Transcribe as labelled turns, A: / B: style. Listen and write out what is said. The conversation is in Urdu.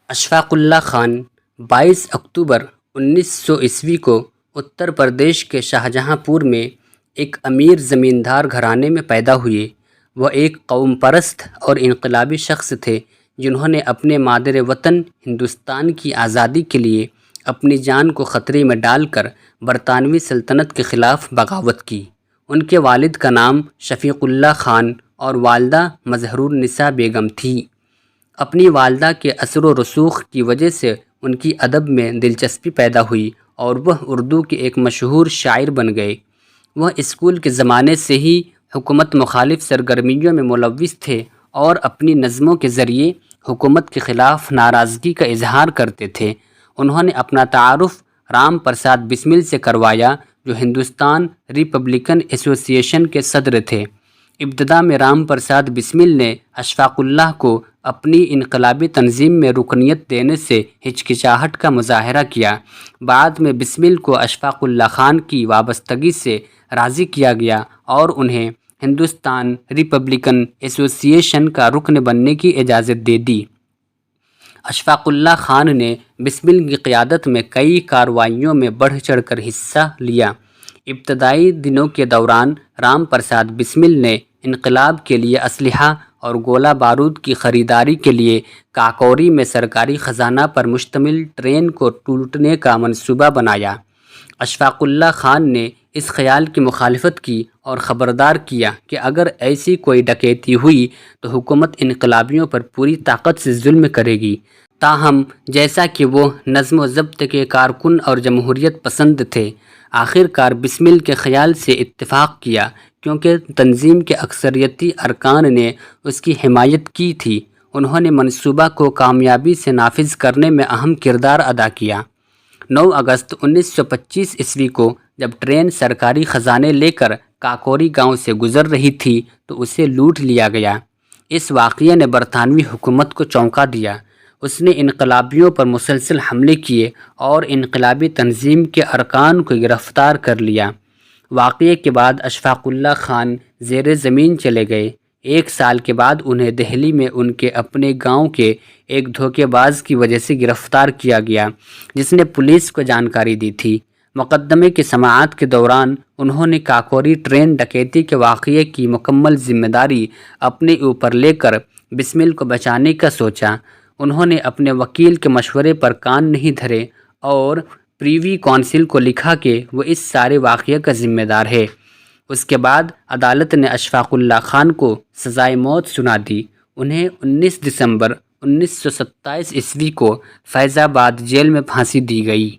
A: اشفاق اللہ خان 22 اکتوبر 1900 کو اتر پردیش کے شاہجہاں پور میں ایک امیر زمیندار گھرانے میں پیدا ہوئے۔ وہ ایک قوم پرست اور انقلابی شخص تھے جنہوں نے اپنے مادر وطن ہندوستان کی آزادی کے لیے اپنی جان کو خطرے میں ڈال کر برطانوی سلطنت کے خلاف بغاوت کی۔ ان کے والد کا نام شفیق اللہ خان اور والدہ مظہر النساء بیگم تھی۔ اپنی والدہ کے اثر و رسوخ کی وجہ سے ان کی ادب میں دلچسپی پیدا ہوئی اور وہ اردو کے ایک مشہور شاعر بن گئے۔ وہ اسکول کے زمانے سے ہی حکومت مخالف سرگرمیوں میں ملوث تھے اور اپنی نظموں کے ذریعے حکومت کے خلاف ناراضگی کا اظہار کرتے تھے۔ انہوں نے اپنا تعارف رام پرساد بسمل سے کروایا جو ہندوستان ریپبلکن ایسوسی ایشن کے صدر تھے۔ ابتدا میں رام پرساد بسمل نے اشفاق اللہ کو اپنی انقلابی تنظیم میں رکنیت دینے سے ہچکچاہٹ کا مظاہرہ کیا۔ بعد میں بسمل کو اشفاق اللہ خان کی وابستگی سے راضی کیا گیا اور انہیں ہندوستان ریپبلکن ایسوسی ایشن کا رکن بننے کی اجازت دے دی۔ اشفاق اللہ خان نے بسمل کی قیادت میں کئی کارروائیوں میں بڑھ چڑھ کر حصہ لیا۔ ابتدائی دنوں کے دوران رام پرساد بسمل نے انقلاب کے لیے اسلحہ اور گولہ بارود کی خریداری کے لیے کاکوری میں سرکاری خزانہ پر مشتمل ٹرین کو لوٹنے کا منصوبہ بنایا۔ اشفاق اللہ خان نے اس خیال کی مخالفت کی اور خبردار کیا کہ اگر ایسی کوئی ڈکیتی ہوئی تو حکومت انقلابیوں پر پوری طاقت سے ظلم کرے گی۔ تاہم جیسا کہ وہ نظم و ضبط کے کارکن اور جمہوریت پسند تھے، آخر کار بسمل کے خیال سے اتفاق کیا کیونکہ تنظیم کے اکثریتی ارکان نے اس کی حمایت کی تھی۔ انہوں نے منصوبہ کو کامیابی سے نافذ کرنے میں اہم کردار ادا کیا۔ 9 اگست 1925 کو جب ٹرین سرکاری خزانے لے کر کاکوری گاؤں سے گزر رہی تھی تو اسے لوٹ لیا گیا۔ اس واقعے نے برطانوی حکومت کو چونکا دیا۔ اس نے انقلابیوں پر مسلسل حملے کیے اور انقلابی تنظیم کے ارکان کو گرفتار کر لیا۔ واقعے کے بعد اشفاق اللہ خان زیر زمین چلے گئے۔ 1 سال کے بعد انہیں دہلی میں ان کے اپنے گاؤں کے ایک دھوکے باز کی وجہ سے گرفتار کیا گیا جس نے پولیس کو جانکاری دی تھی۔ مقدمے کی سماعت کے دوران انہوں نے کاکوری ٹرین ڈکیتی کے واقعے کی مکمل ذمہ داری اپنے اوپر لے کر بسمل کو بچانے کا سوچا۔ انہوں نے اپنے وکیل کے مشورے پر کان نہیں دھرے اور پریوی کونسل کو لکھا کہ وہ اس سارے واقعے کا ذمہ دار ہے۔ اس کے بعد عدالت نے اشفاق اللہ خان کو سزائے موت سنا دی۔ انہیں 19 دسمبر 1927 کو فیض آباد جیل میں پھانسی دی گئی۔